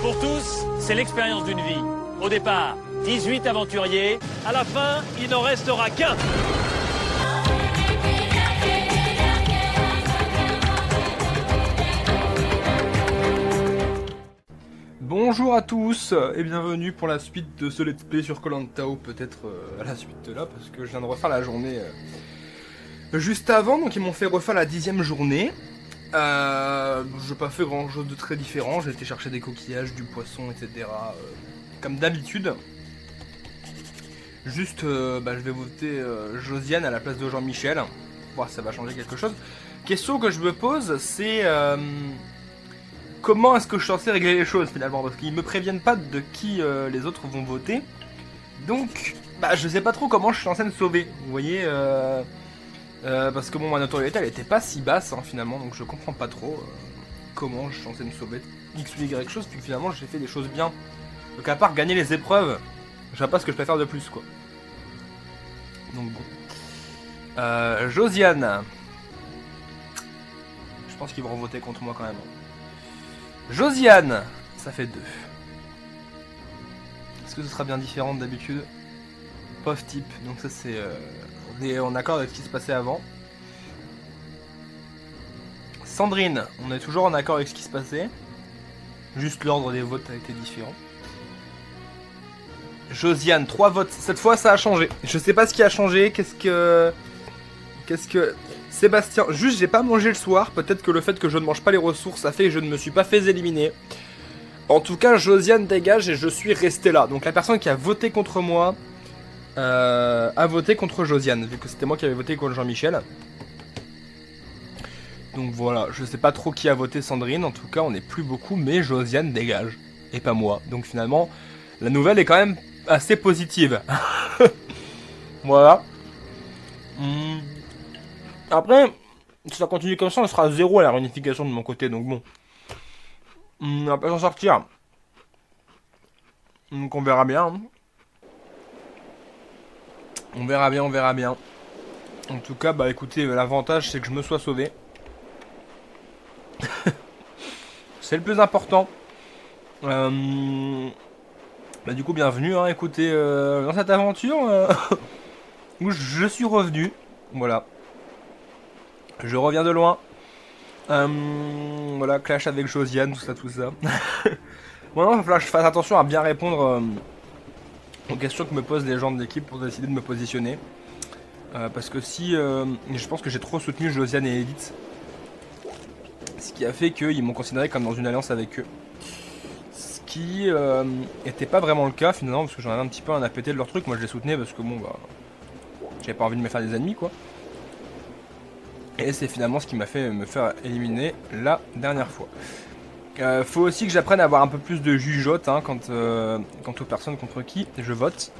Pour tous, c'est l'expérience d'une vie. Au départ, 18 aventuriers. À la fin, il n'en restera qu'un. Bonjour à tous et bienvenue pour la suite de ce let's play sur Koh Lanta, ou peut-être à la suite de là, parce que je viens de refaire la journée juste avant, donc ils m'ont fait refaire la 10e journée. J'ai pas fait grand chose de très différent, j'ai été chercher des coquillages, du poisson, etc. Comme d'habitude. Juste, je vais voter Josiane à la place de Jean-Michel, voir si ça va changer quelque chose. Question que je me pose, c'est... comment est-ce que je suis censé régler les choses finalement, parce qu'ils me préviennent pas de qui les autres vont voter. Donc, je sais pas trop comment je suis censé me sauver, vous voyez, parce que bon, ma notoriété elle était pas si basse finalement, donc je comprends pas trop comment je suis censé me sauver X ou Y chose, puis finalement j'ai fait des choses bien. Donc à part gagner les épreuves, je sais pas ce que je peux faire de plus quoi. Donc bon. Josiane. Je pense qu'ils vont voter contre moi quand même. Josiane, ça fait 2. Est-ce que ce sera bien différent d'habitude? Pauvre type, donc ça c'est... on est en accord avec ce qui se passait avant. Sandrine, on est toujours en accord avec ce qui se passait. Juste l'ordre des votes a été différent. Josiane, 3 votes. Cette fois ça a changé. Je sais pas ce qui a changé, qu'est-ce que... Sébastien, juste j'ai pas mangé le soir, peut-être que le fait que je ne mange pas les ressources a fait que je ne me suis pas fait éliminer. En tout cas, Josiane dégage et je suis resté là. Donc la personne qui a voté contre moi a voté contre Josiane, vu que c'était moi qui avais voté contre Jean-Michel. Donc voilà, je sais pas trop qui a voté Sandrine, en tout cas on n'est plus beaucoup, mais Josiane dégage, et pas moi. Donc finalement, la nouvelle est quand même assez positive. Voilà. Après, si ça continue comme ça, on sera à 0 à la réunification de mon côté, donc bon. On va pas s'en sortir. Donc on verra bien. On verra bien, on verra bien. En tout cas, écoutez, l'avantage c'est que je me sois sauvé. C'est le plus important. Du coup, bienvenue, écoutez, dans cette aventure où je suis revenu. Voilà. Je reviens de loin. Voilà, clash avec Josiane, tout ça. Bon, il va falloir que je fasse attention à bien répondre aux questions que me posent les gens de l'équipe pour décider de me positionner. Parce que si... je pense que j'ai trop soutenu Josiane et Edith. Ce qui a fait qu'ils m'ont considéré comme dans une alliance avec eux. Ce qui était pas vraiment le cas finalement, parce que j'en avais un petit peu un à péter de leur truc. Moi je les soutenais parce que bon, j'avais pas envie de me faire des ennemis quoi. Et c'est finalement ce qui m'a fait me faire éliminer la dernière fois. Faut aussi que j'apprenne à avoir un peu plus de jugeote quant aux personnes contre qui je vote.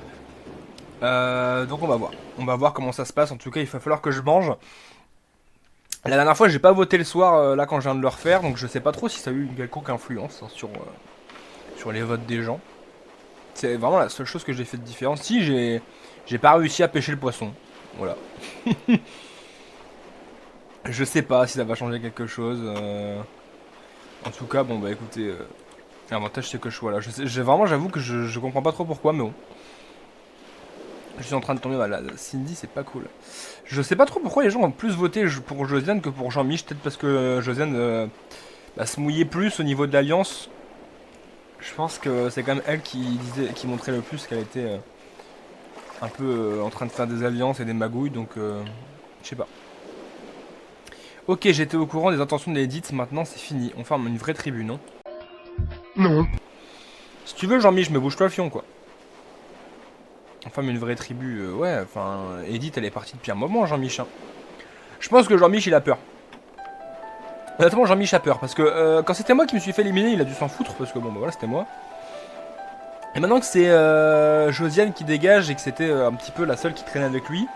Donc on va voir. On va voir comment ça se passe. En tout cas, il va falloir que je mange. La dernière fois, j'ai pas voté le soir là quand je viens de le refaire. Donc je sais pas trop si ça a eu une quelconque influence sur les votes des gens. C'est vraiment la seule chose que j'ai fait de différent. Si j'ai pas réussi à pêcher le poisson. Voilà. Je sais pas si ça va changer quelque chose. En tout cas, bon écoutez, l'avantage c'est que je sois là. J'avoue que je comprends pas trop pourquoi, mais bon. Je suis en train de tomber. Voilà, Cindy, c'est pas cool. Je sais pas trop pourquoi les gens ont plus voté pour Josiane que pour Jean-Mich. Peut-être parce que Josiane se mouillait plus au niveau de l'alliance. Je pense que c'est quand même elle qui montrait le plus qu'elle était un peu en train de faire des alliances et des magouilles. Donc, je sais pas. Ok, j'étais au courant des intentions de l'Edith, maintenant c'est fini. On forme une vraie tribu, non? Non. Si tu veux, Jean-Mi, je me bouge pas le fion, quoi. On forme une vraie tribu, ouais, enfin... Edith, elle est partie depuis un moment, Jean-Mich. Je pense que Jean-Mich, il a peur. Honnêtement, Jean-Mich a peur, parce que quand c'était moi qui me suis fait éliminer, il a dû s'en foutre, parce que bon, voilà, c'était moi. Et maintenant que c'est Josiane qui dégage et que c'était un petit peu la seule qui traînait avec lui...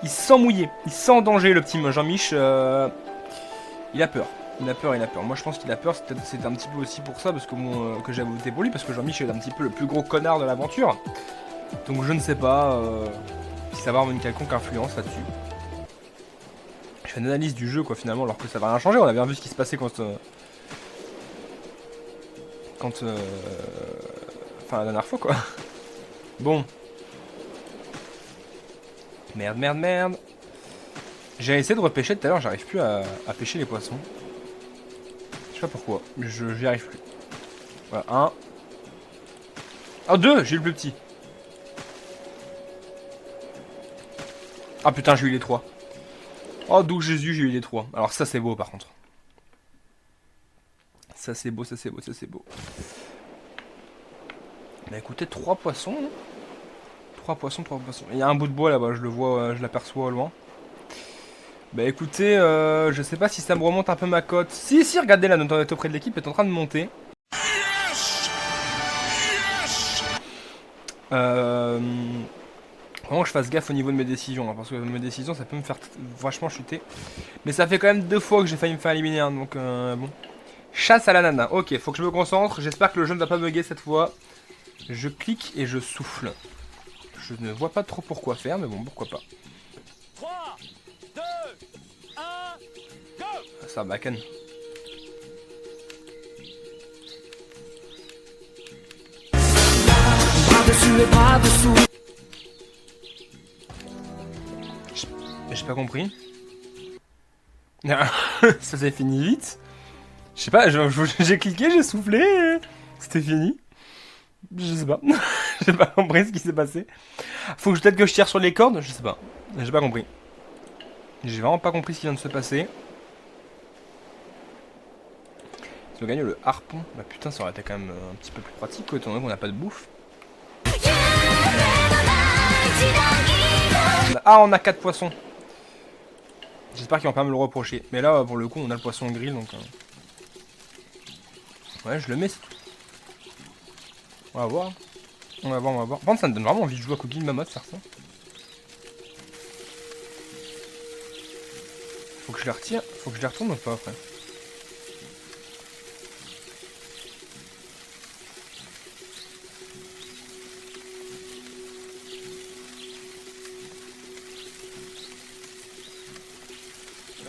Il se sent mouillé, il se sent en danger le petit Jean-Mich, il a peur, il a peur. Moi je pense qu'il a peur, c'est un petit peu aussi pour ça, parce que que j'ai voté pour lui, parce que Jean-Mich est un petit peu le plus gros connard de l'aventure. Donc je ne sais pas si ça va avoir une quelconque influence là-dessus. Je fais une analyse du jeu quoi finalement, alors que ça va rien changer, on a bien vu ce qui se passait quand Quand... Enfin, la dernière fois, quoi. Bon. Merde, merde, merde. J'ai essayé de repêcher tout à l'heure, j'arrive plus à pêcher les poissons. Je sais pas pourquoi, j'y arrive plus. Voilà, un. Oh, deux, j'ai eu le plus petit. Ah putain, j'ai eu les trois. Oh, d'où Jésus, j'ai eu les trois. Alors ça, c'est beau, par contre. Ça, c'est beau, ça, c'est beau, ça, c'est beau. Bah écoutez, trois poissons. Hein. Trois poissons, trois poissons. Il y a un bout de bois là-bas, je le vois, je l'aperçois au loin. Bah écoutez, je sais pas si ça me remonte un peu ma cote. Si, si, regardez là, notre notoriété auprès de l'équipe est en train de monter. Vraiment que je fasse gaffe au niveau de mes décisions, hein, parce que mes décisions ça peut me faire vachement chuter. Mais ça fait quand même 2 fois que j'ai failli me faire éliminer, hein, donc bon. Chasse à la nana, ok, faut que je me concentre, j'espère que le jeu ne va pas bugger cette fois. Je clique et je souffle. Je ne vois pas trop pourquoi faire, mais bon, pourquoi pas. 3, 2, 1, go! Ça bacane. J'ai pas compris. Ça s'est fini vite. Je sais pas, j'ai cliqué, j'ai soufflé, c'était fini. Je sais pas. J'ai pas compris ce qui s'est passé. Faut que peut-être que je tire sur les cordes, je sais pas. J'ai pas compris. J'ai vraiment pas compris ce qui vient de se passer. Si on gagne le harpon, bah putain ça aurait été quand même un petit peu plus pratique quoi, étant donné qu'on n'a pas de bouffe. Ah, on a 4 poissons. J'espère qu'ils vont pas me le reprocher. Mais là pour le coup on a le poisson grill donc... Ouais, je le mets, c'est tout. On va voir. On va voir, on va voir. Par contre, ça me donne vraiment envie de jouer à Cooking Mammoth, faire ça. Faut que je les retire. Faut que je les retourne ou pas après?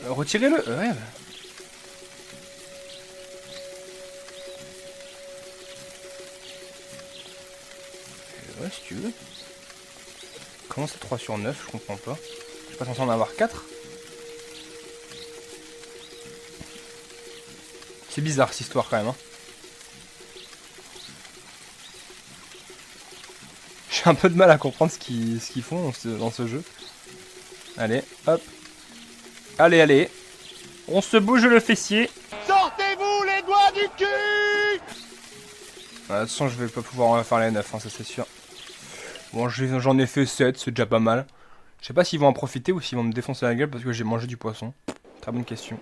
Retirez-le. Ouais. Ouais, si tu veux. Comment c'est 3 sur 9? Je comprends pas. Je suis pas censé en avoir 4. C'est bizarre cette histoire quand même. Hein. J'ai un peu de mal à comprendre ce qu'ils font dans ce jeu. Allez, hop. Allez, allez. On se bouge le fessier. Sortez-vous les doigts du cul! De toute façon, je vais pas pouvoir faire les 9, hein, ça c'est sûr. Bon, j'en ai fait 7, c'est déjà pas mal. Je sais pas s'ils vont en profiter ou s'ils vont me défoncer la gueule parce que j'ai mangé du poisson. Très bonne question.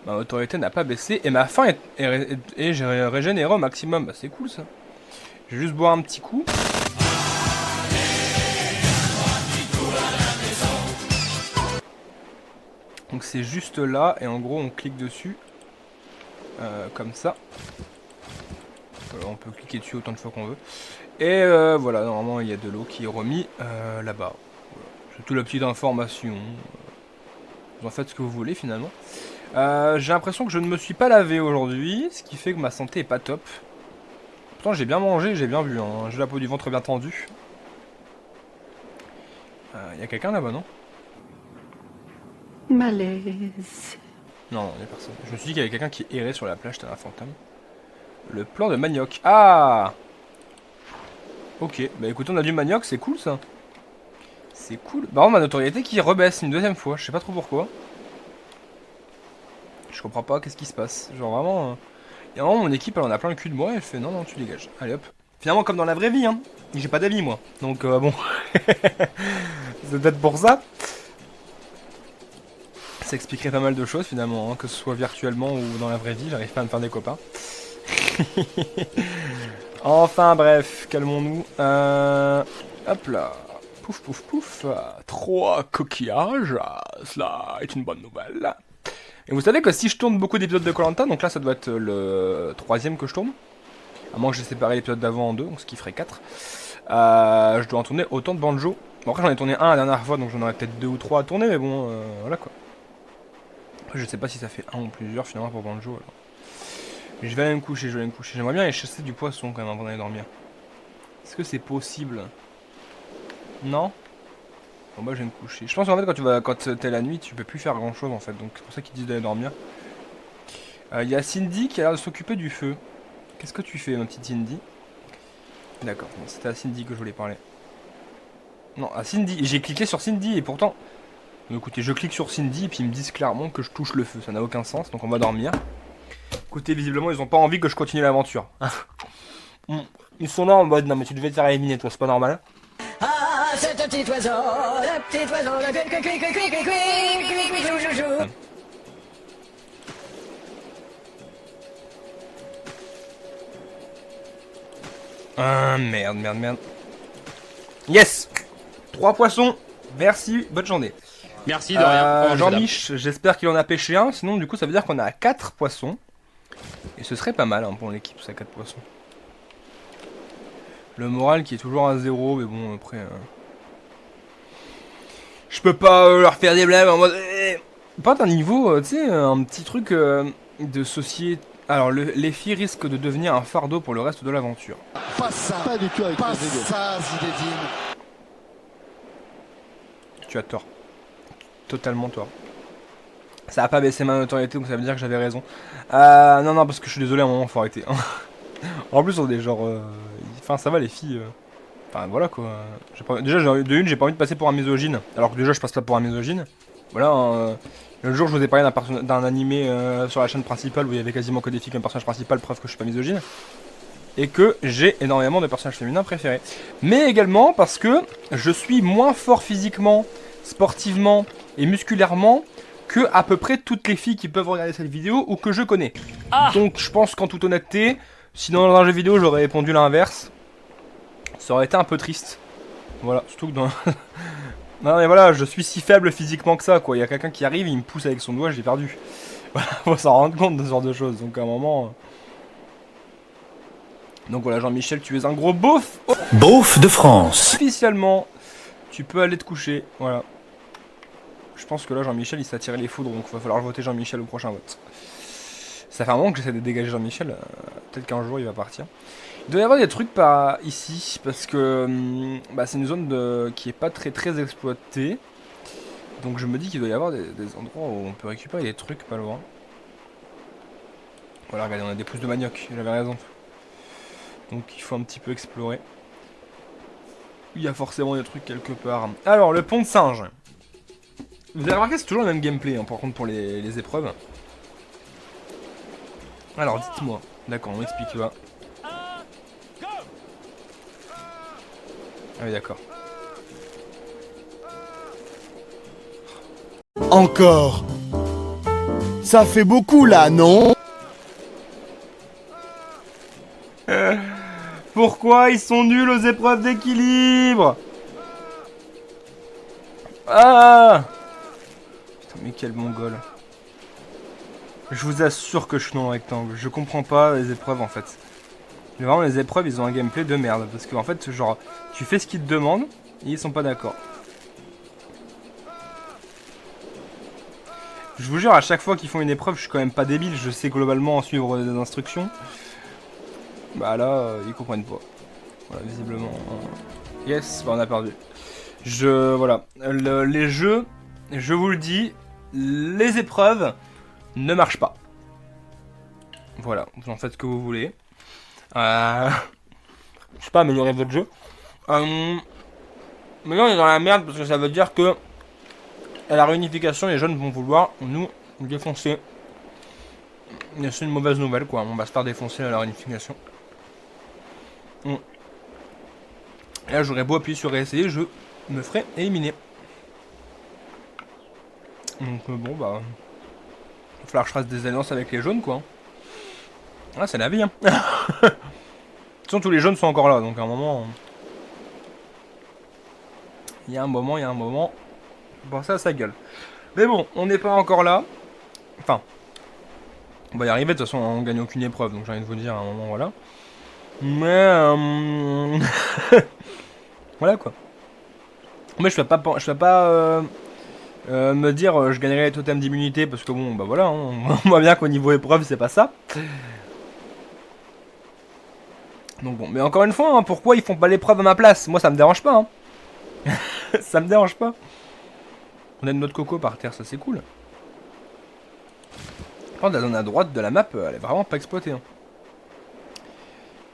Ma autorité n'a pas baissé et ma faim et j'ai régénéré au maximum. Bah c'est cool ça. Je vais juste boire un petit coup. Donc c'est juste là et en gros on clique dessus. Comme ça. On peut cliquer dessus autant de fois qu'on veut. Et voilà, normalement il y a de l'eau qui est remis là-bas. Voilà. C'est toute la petite information. Vous en faites ce que vous voulez finalement. J'ai l'impression que je ne me suis pas lavé aujourd'hui, ce qui fait que ma santé est pas top. Pourtant j'ai bien mangé, j'ai bien bu, hein. J'ai la peau du ventre bien tendue. Il y a quelqu'un là-bas, non? Malaise. Non, il n'y a personne. Je me suis dit qu'il y avait quelqu'un qui errait sur la plage, t'as un fantôme. Le plan de manioc. Ah! Ok, bah écoutez, on a du manioc, c'est cool ça. C'est cool. Bah, ma notoriété qui rebaisse une deuxième fois, je sais pas trop pourquoi. Je comprends pas, qu'est-ce qui se passe. Genre vraiment... Il y a un moment, mon équipe, elle en a plein le cul de moi, elle fait non, non, tu dégages. Allez hop. Finalement, comme dans la vraie vie, hein. J'ai pas d'avis, moi. Donc, bon. C'est peut-être pour ça. Ça expliquerait pas mal de choses, finalement, hein, que ce soit virtuellement ou dans la vraie vie, j'arrive pas à me faire des copains. Enfin, bref, calmons-nous. Hop là. Pouf, pouf, pouf. 3 coquillages. Cela est une bonne nouvelle. Et vous savez que si je tourne beaucoup d'épisodes de Koh-Lanta, donc là ça doit être le 3ème que je tourne, à moins que j'ai séparé l'épisode d'avant en 2, donc ce qui ferait 4, je dois en tourner autant de Banjo. Bon après j'en ai tourné un la dernière fois, donc j'en aurais peut-être 2 ou 3 à tourner, mais bon, voilà quoi. Après je sais pas si ça fait un ou plusieurs finalement pour Banjo. Je vais aller me coucher, je vais aller me coucher. J'aimerais bien aller chasser du poisson quand même avant d'aller dormir. Est-ce que c'est possible? Non? Bon bah je vais me coucher. Je pense qu'en fait quand t'es la nuit, tu peux plus faire grand chose en fait. Donc c'est pour ça qu'ils disent d'aller dormir. Il y a Cindy qui a l'air de s'occuper du feu. Qu'est-ce que tu fais ma petite Cindy? D'accord, bon, c'était à Cindy que je voulais parler. Non, à Cindy. J'ai cliqué sur Cindy et pourtant... Écoutez, je clique sur Cindy et puis ils me disent clairement que je touche le feu. Ça n'a aucun sens, donc on va dormir. Écoutez, visiblement, ils ont pas envie que je continue l'aventure. Ils sont là en mode, non mais tu devais te faire éliminer toi, c'est pas normal. Ah, c'est un petit oiseau, le cui, joujou. Ah, merde. Yes! 3 poissons. Merci, bonne journée. Merci de rien. Jean-Mich, j'espère qu'il en a pêché un. Sinon, du coup, ça veut dire qu'on a 4 poissons. Et ce serait pas mal hein, pour l'équipe, ça, 4 poissons. Le moral qui est toujours à 0, mais bon, après... Je peux pas leur faire des blagues en mode... Pas d'un niveau, tu sais, un petit truc de société... Alors, les filles risquent de devenir un fardeau pour le reste de l'aventure. Pas ça, pas du tout avec pas ça, Zinedine. Tu as tort. Totalement tort. Ça a pas baissé ma notoriété, donc ça veut dire que j'avais raison. Non, parce que je suis désolé, à un moment, faut arrêter. En plus, on est genre... Enfin, ça va, les filles... Enfin, voilà, quoi. Déjà, j'ai pas envie de passer pour un misogyne. Alors que déjà, je passe pas pour un misogyne. Voilà, le jour, je vous ai parlé d'un animé sur la chaîne principale où il y avait quasiment que des filles comme personnage principal, preuve que je suis pas misogyne. Et que j'ai énormément de personnages féminins préférés. Mais également parce que je suis moins fort physiquement, sportivement et musculairement que à peu près toutes les filles qui peuvent regarder cette vidéo ou que je connais. Donc je pense qu'en toute honnêteté, si dans un jeu vidéo j'aurais répondu l'inverse, ça aurait été un peu triste. Voilà, surtout que dans... Non mais voilà, je suis si faible physiquement que ça quoi. Il y a quelqu'un qui arrive, il me pousse avec son doigt, j'ai perdu. Voilà, faut s'en rendre compte de ce genre de choses. Donc à un moment... Donc voilà, Jean-Michel, tu es un gros beauf. Oh. Beauf de France. Officiellement, tu peux aller te coucher. Voilà. Je pense que là, Jean-Michel, il s'est attiré les foudres, donc il va falloir voter Jean-Michel au prochain vote. Ça fait un moment que j'essaie de dégager Jean-Michel. Peut-être qu'un jour, il va partir. Il doit y avoir des trucs par ici, parce que c'est une zone qui est pas très exploitée. Donc je me dis qu'il doit y avoir des endroits où on peut récupérer des trucs pas loin. Voilà, regardez, on a des pousses de manioc, j'avais raison. Donc il faut un petit peu explorer. Il y a forcément des trucs quelque part. Alors, le pont de singe. Vous avez remarqué, c'est toujours le même gameplay, hein, par contre, pour les épreuves. Alors, dites-moi. D'accord, on m'explique là. Ah oui, d'accord. Encore. Ça fait beaucoup là, non? Pourquoi ils sont nuls aux épreuves d'équilibre? Ah! Putain, mais quel mongol. Je vous assure que je suis dans le rectangle. Je comprends pas les épreuves en fait. Mais vraiment, les épreuves, ils ont un gameplay de merde. Parce qu'en fait, genre, tu fais ce qu'ils te demandent et ils sont pas d'accord. Je vous jure, à chaque fois qu'ils font une épreuve, je suis quand même pas débile. Je sais globalement suivre des instructions. Bah là, ils comprennent pas. Voilà, visiblement. Yes, bah on a perdu. Voilà. Les jeux, je vous le dis, les épreuves ne marchent pas. Voilà, vous en faites ce que vous voulez. Je sais pas, améliorer votre jeu. Mais là, on est dans la merde parce que ça veut dire que à la réunification, les jeunes vont vouloir nous défoncer. C'est une mauvaise nouvelle, quoi. On va se faire défoncer à la réunification. Et là, j'aurais beau appuyer sur réessayer, je me ferai éliminer. Donc, bon, bah. Il va falloir que je fasse des alliances avec les jaunes, quoi. Ah, c'est la vie, hein. De toute façon, tous les jaunes sont encore là, donc à un moment. Il y a un moment. Bon, ça, ça gueule. Mais bon, on n'est pas encore là. Enfin. On va y arriver, de toute façon, on gagne aucune épreuve, donc j'ai envie de vous dire à un moment, voilà. Mais voilà quoi. Moi je vais pas me dire je gagnerai les totems d'immunité parce que bon bah voilà, hein, on voit bien qu'au niveau épreuve c'est pas ça. Donc bon, mais encore une fois, hein, pourquoi ils font pas l'épreuve à ma place? Moi ça me dérange pas, hein. Ça me dérange pas. On a une noix de coco par terre, ça c'est cool. Par contre, la zone à droite de la map, elle est vraiment pas exploitée. Hein.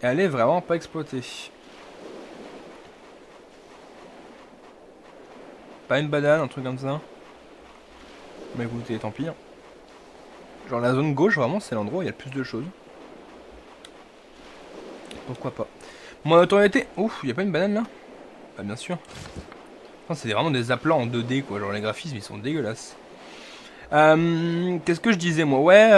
Elle est vraiment pas exploitée. Pas une banane, un truc comme ça. Mais écoutez, tant pis. Hein. Genre la zone gauche, vraiment, c'est l'endroit où il y a le plus de choses. Pourquoi pas. Mon notoriété... Ouf, il y a pas une banane là? Bah bien sûr. C'est vraiment des aplats en 2D quoi, genre les graphismes ils sont dégueulasses. Qu'est-ce que je disais moi? Ouais,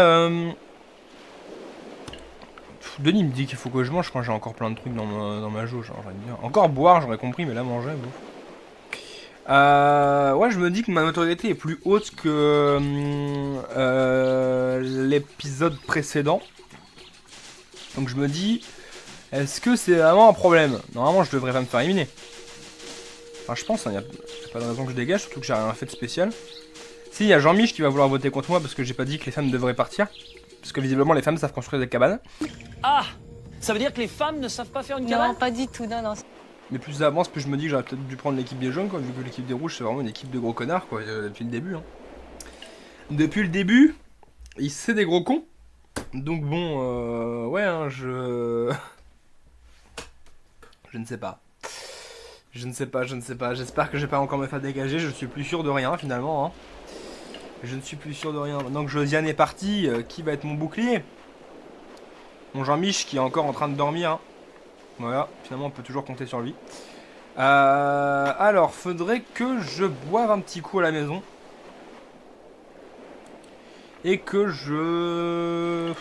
Denis me dit qu'il faut que je mange quand j'ai encore plein de trucs dans ma jauge. Genre, encore boire, j'aurais compris, mais là manger, bon. Ouais, je me dis que ma notoriété est plus haute que l'épisode précédent. Donc je me dis, est-ce que c'est vraiment un problème? Normalement, je devrais pas me faire éliminer. Enfin, je pense, il n'y a pas de raison que je dégage, surtout que j'ai rien fait de spécial. Si, il y a Jean-Mich qui va vouloir voter contre moi parce que j'ai pas dit que les femmes devraient partir. Parce que visiblement, les femmes savent construire des cabanes. Ah, ça veut dire que les femmes ne savent pas faire une cabane? Non, pas du tout, non, non. Mais plus ça avance, plus je me dis que j'aurais peut-être dû prendre l'équipe des jaunes, quoi, vu que l'équipe des rouges, c'est vraiment une équipe de gros connards, quoi, depuis le début. Hein. Depuis le début, c'est des gros cons. Donc bon, ouais, hein, je ne sais pas. Je ne sais pas. J'espère que je vais pas encore me faire dégager. Je suis plus sûr de rien finalement. Hein. Je ne suis plus sûr de rien. Maintenant que Josiane est partie, qui va être mon bouclier? Mon Jean-Mich qui est encore en train de dormir. Hein. Voilà, finalement on peut toujours compter sur lui. Alors, faudrait que je boive un petit coup à la maison. Et que je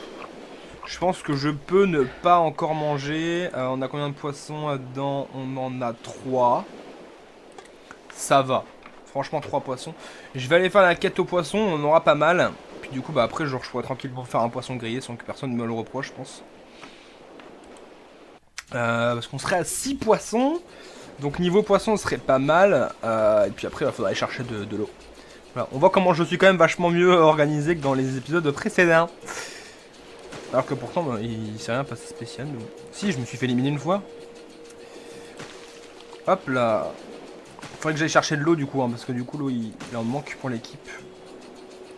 pense que je peux ne pas encore manger. On a combien de poissons là-dedans? On en a 3. Ça va. Franchement, 3 poissons. Je vais aller faire la quête aux poissons, on en aura pas mal. Puis du coup, bah après, genre, je pourrais tranquillement faire un poisson grillé sans que personne me le reproche, je pense. Parce qu'on serait à 6 poissons. Donc niveau poisson, ce serait pas mal. Et puis après, il faudra aller chercher de l'eau. Voilà. On voit comment je suis quand même vachement mieux organisé que dans les épisodes précédents. Alors que pourtant, bah, il s'est rien passé spécial. Donc... Si, je me suis fait éliminer une fois. Hop là. Faudrait que j'aille chercher de l'eau du coup, hein, parce que du coup, l'eau, il en manque pour l'équipe.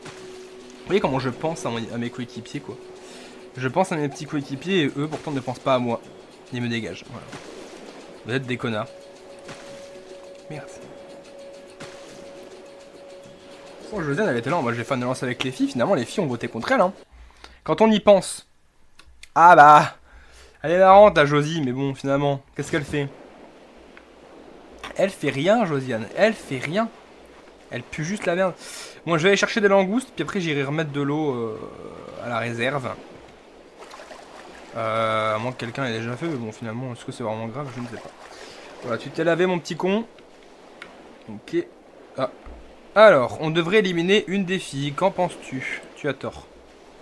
Vous voyez comment je pense à mes coéquipiers, quoi. Je pense à mes petits coéquipiers et eux, pourtant, ne pensent pas à moi. Ils me dégagent, voilà. Vous êtes des connards. Merde. Oh, Josiane, elle était là, moi j'ai fait une lance avec les filles, finalement les filles ont voté contre elle, hein. Quand on y pense. Ah bah, elle est marrante ta Josie, mais bon, finalement, qu'est-ce qu'elle fait? Elle fait rien, Josiane, elle fait rien. Elle pue juste la merde. Bon, je vais aller chercher des langoustes, puis après j'irai remettre de l'eau à la réserve. À moins que quelqu'un ait déjà fait, mais bon, finalement, est-ce que c'est vraiment grave? Je ne sais pas. Voilà, tu t'es lavé, mon petit con. Ok. Ah. Alors, on devrait éliminer une des filles. Qu'en penses-tu? Tu as tort.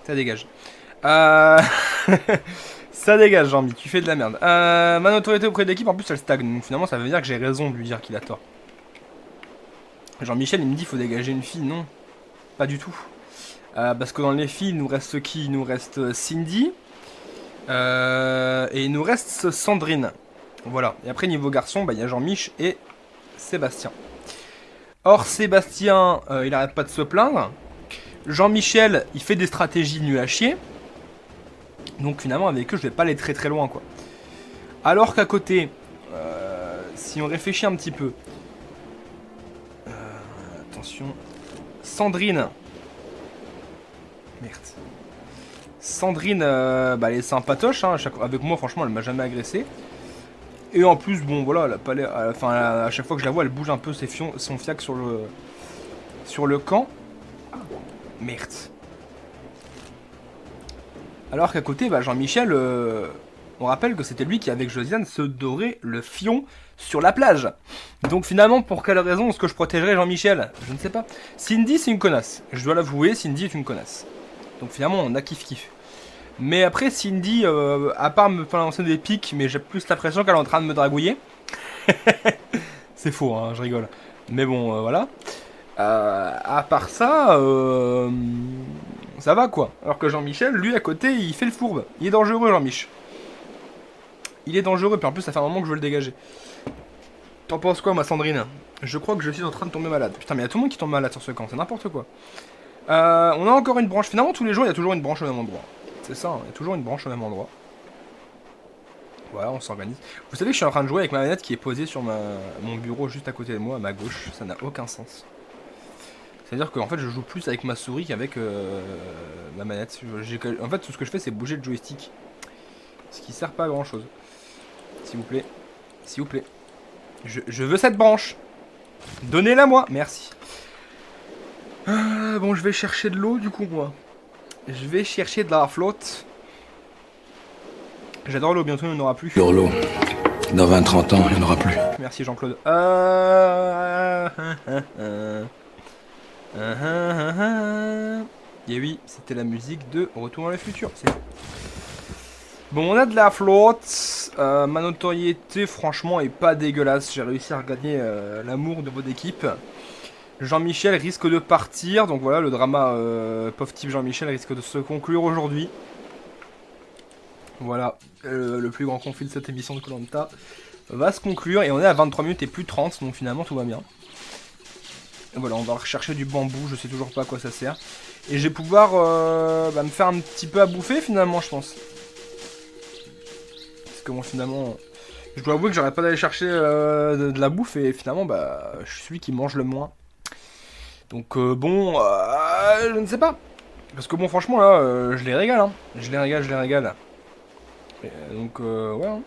Ça dégage. Ça dégage, Jean-Mi. Tu fais de la merde. Ma notoriété auprès de l'équipe, en plus, elle stagne. Donc finalement, ça veut dire que j'ai raison de lui dire qu'il a tort. Jean-Michel, il me dit qu'il faut dégager une fille. Non. Pas du tout. Parce que dans les filles, il nous reste qui? Il nous reste Cindy. Et il nous reste Sandrine. Voilà. Et après, niveau garçon, bah, y a Jean-Mich et Sébastien. Or, Sébastien, il arrête pas de se plaindre. Jean-Michel, il fait des stratégies nulles à chier. Donc finalement, avec eux, je vais pas aller très très loin, quoi. Alors qu'à côté, si on réfléchit un petit peu... attention... Sandrine... Merde. Sandrine, bah, elle est sympatoche, hein, avec moi, franchement, elle m'a jamais agressé. Et en plus, bon, voilà, elle a pas l'air... Enfin, à chaque fois que je la vois, elle bouge un peu son fiac sur le camp. Merde. Alors qu'à côté, bah, Jean-Michel, on rappelle que c'était lui qui, avec Josiane, se dorait le fion sur la plage. Donc finalement, pour quelle raison est-ce que je protégerais Jean-Michel? Je ne sais pas. Cindy, c'est une connasse. Je dois l'avouer, Cindy est une connasse. Donc finalement, on a kiff-kiff. Mais après, Cindy, à part me lancer des pics, mais j'ai plus l'impression qu'elle est en train de me dragouiller. C'est faux, hein, je rigole. Mais bon, voilà. À part ça, ça va quoi. Alors que Jean-Michel, lui à côté, il fait le fourbe. Il est dangereux, Jean-Mich. Il est dangereux, puis en plus ça fait un moment que je veux le dégager. T'en penses quoi, ma Sandrine? Je crois que je suis en train de tomber malade. Putain, mais il y a tout le monde qui tombe malade sur ce camp, c'est n'importe quoi. On a encore une branche. Finalement, tous les jours, il y a toujours une branche au même endroit. C'est ça, hein, il y a toujours une branche au même endroit. Voilà, on s'organise. Vous savez que je suis en train de jouer avec ma manette qui est posée sur mon bureau juste à côté de moi, à ma gauche. Ça n'a aucun sens. C'est-à-dire qu'en fait, je joue plus avec ma souris qu'avec ma manette. En fait, tout ce que je fais, c'est bouger le joystick. Ce qui sert pas à grand-chose. S'il vous plaît. S'il vous plaît. Je veux cette branche. Donnez-la moi. Merci. Bon, je vais chercher de l'eau, du coup, moi. Je vais chercher de la flotte. J'adore l'eau, bientôt il n'y en aura plus. Sur l'eau. Dans 20-30 ans, il n'y en aura plus. Merci Jean-Claude. Et oui, c'était la musique de Retour dans le futur. Bon, on a de la flotte. Ma notoriété, franchement, est pas dégueulasse. J'ai réussi à gagner l'amour de votre équipe. Jean-Michel risque de partir. Donc voilà, le drama pauvre type Jean-Michel risque de se conclure aujourd'hui. Voilà, le plus grand conflit de cette émission de Koh-Lanta va se conclure. Et on est à 23 minutes et plus 30, donc finalement tout va bien. Et voilà, on va rechercher du bambou, je sais toujours pas à quoi ça sert. Et je vais pouvoir me faire un petit peu à bouffer finalement, je pense. Parce que bon, finalement, je dois avouer que j'arrête pas d'aller chercher de la bouffe. Et finalement, je suis celui qui mange le moins. Donc bon, je ne sais pas. Parce que bon, franchement là, je les régale, hein. Je les régale. Et, donc ouais. Hein.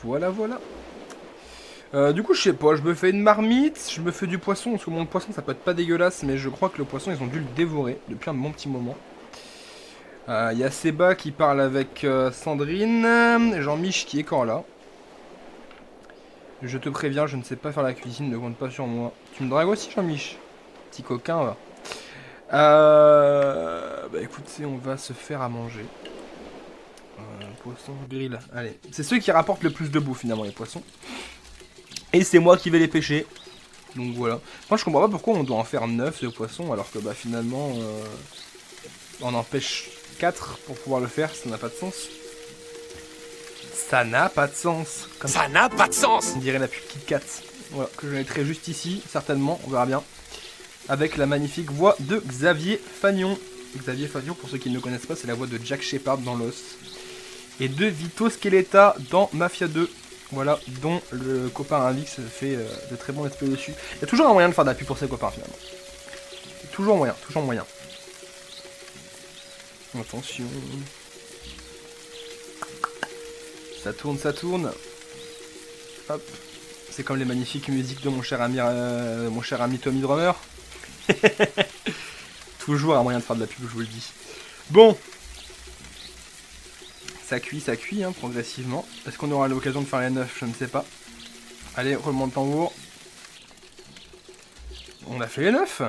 Voilà. Du coup, je sais pas, je me fais une marmite, je me fais du poisson, parce que mon poisson ça peut être pas dégueulasse, mais je crois que le poisson ils ont dû le dévorer depuis un bon petit moment. Il y a Seba qui parle avec Sandrine, Jean-Mich qui est encore là. Je te préviens, je ne sais pas faire la cuisine, ne compte pas sur moi. Tu me dragues aussi, Jean-Mich? Petit coquin, va. Écoutez, on va se faire à manger. Poisson grill, allez. C'est ceux qui rapportent le plus de bouffe, finalement, les poissons. Et c'est moi qui vais les pêcher. Donc voilà. Moi, je comprends pas pourquoi on doit en faire 9 de poissons, alors que finalement, on en pêche 4 pour pouvoir le faire, ça n'a pas de sens. Ça n'a pas de sens. Ça n'a pas de sens. On dirait la pub Kit Kat. Voilà, que je mettrai juste ici, certainement, on verra bien. Avec la magnifique voix de Xavier Fagnon. Xavier Fagnon, pour ceux qui ne le connaissent pas, c'est la voix de Jack Shepard dans Lost. Et de Vito Scaletta dans Mafia 2. Voilà, dont le copain Invix fait de très bons let's play dessus. Il y a toujours un moyen de faire de la pub pour ses copains, finalement. Toujours moyen. Attention. Ça tourne. Hop. C'est comme les magnifiques musiques de mon cher ami Tommy Drummer. Toujours un moyen de faire de la pub, je vous le dis. Bon. Ça cuit, hein, progressivement. Est-ce qu'on aura l'occasion de faire les 9? Je ne sais pas. Allez, roulement de tambour. On a fait les 9.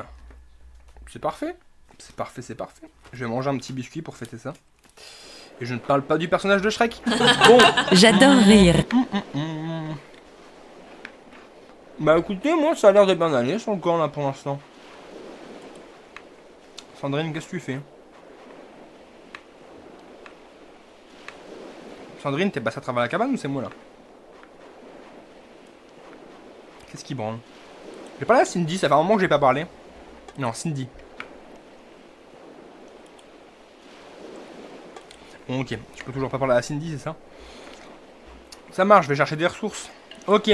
C'est parfait. C'est parfait. Je vais manger un petit biscuit pour fêter ça. Et je ne parle pas du personnage de Shrek. Bon. J'adore rire. Bah écoutez, moi ça a l'air de bien aller sur le camp là pour l'instant. Sandrine, qu'est-ce que tu fais? Sandrine, t'es passée à travers la cabane ou c'est moi là? Qu'est-ce qui branle? J'ai parlé à Cindy, ça fait un moment que j'ai pas parlé. Non, Cindy. Bon, ok, tu peux toujours pas parler à Cindy, c'est ça? Ça marche, je vais chercher des ressources. Ok.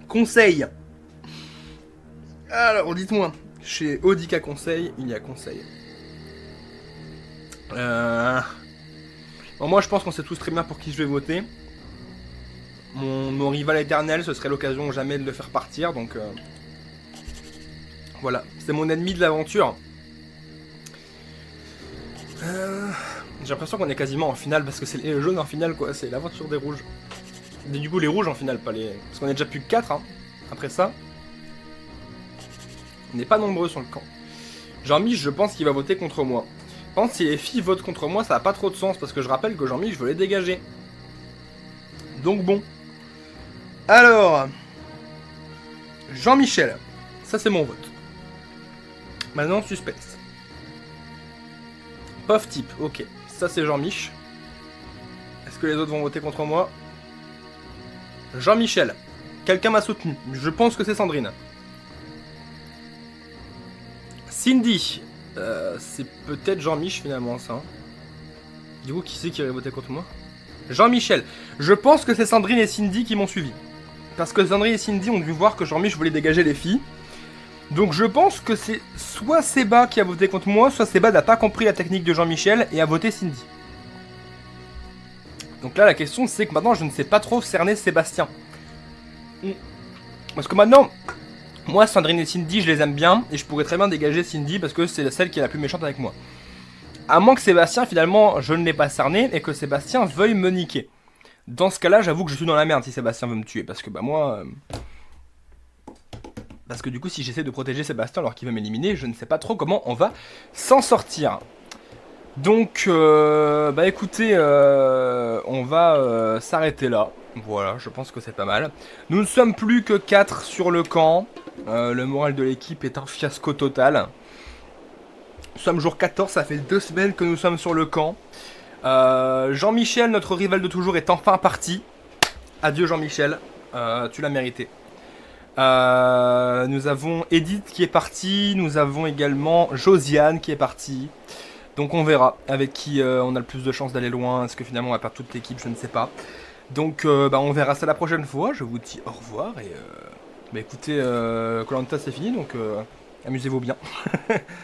Conseil. Alors, dites-moi. Chez Audica Conseil, il y a conseil. Bon, moi, je pense qu'on sait tous très bien pour qui je vais voter. Mon rival éternel, ce serait l'occasion jamais de le faire partir, donc... Voilà, c'est mon ennemi de l'aventure. J'ai l'impression qu'on est quasiment en finale, parce que c'est les jaunes en finale, quoi. C'est l'aventure des rouges. Mais du coup, les rouges en finale, pas les... Parce qu'on est déjà plus que 4, hein. Après ça... On n'est pas nombreux sur le camp. Jean-Mich, je pense qu'il va voter contre moi. Par contre, si les filles votent contre moi, ça n'a pas trop de sens, parce que je rappelle que Jean-Mich, je veux les dégager. Donc bon. Alors... Jean-Michel. Ça, c'est mon vote. Maintenant, suspense. Pof type, ok. Ça, c'est Jean-Mich. que les autres vont voter contre moi? Jean-Michel. Quelqu'un m'a soutenu. Je pense que c'est Sandrine. Cindy. C'est peut-être Jean-Mich finalement ça. Du coup, qui c'est qui aurait voté contre moi? Jean-Michel. Je pense que c'est Sandrine et Cindy qui m'ont suivi. Parce que Sandrine et Cindy ont dû voir que Jean-Mich voulait dégager les filles. Donc je pense que c'est soit Seba qui a voté contre moi, soit Seba n'a pas compris la technique de Jean-Michel et a voté Cindy. Donc là la question c'est que maintenant je ne sais pas trop cerner Sébastien. Parce que maintenant, moi Sandrine et Cindy je les aime bien et je pourrais très bien dégager Cindy parce que c'est celle qui est la plus méchante avec moi. À moins que Sébastien finalement je ne l'ai pas cerné et que Sébastien veuille me niquer. Dans ce cas là j'avoue que je suis dans la merde si Sébastien veut me tuer parce que bah moi... Parce que du coup, si j'essaie de protéger Sébastien alors qu'il va m'éliminer, je ne sais pas trop comment on va s'en sortir. Donc, bah écoutez, on va s'arrêter là. Voilà, je pense que c'est pas mal. Nous ne sommes plus que 4 sur le camp. Le moral de l'équipe est un fiasco total. Nous sommes jour 14, ça fait 2 semaines que nous sommes sur le camp. Jean-Michel, notre rival de toujours, est enfin parti. Adieu Jean-Michel, tu l'as mérité. Nous avons Edith qui est partie, nous avons également Josiane qui est partie. Donc on verra avec qui on a le plus de chances d'aller loin. Est-ce que finalement on va perdre toute l'équipe, je ne sais pas. Donc bah, on verra ça la prochaine fois. Je vous dis au revoir et bah écoutez, Koh-Lanta c'est fini donc amusez-vous bien.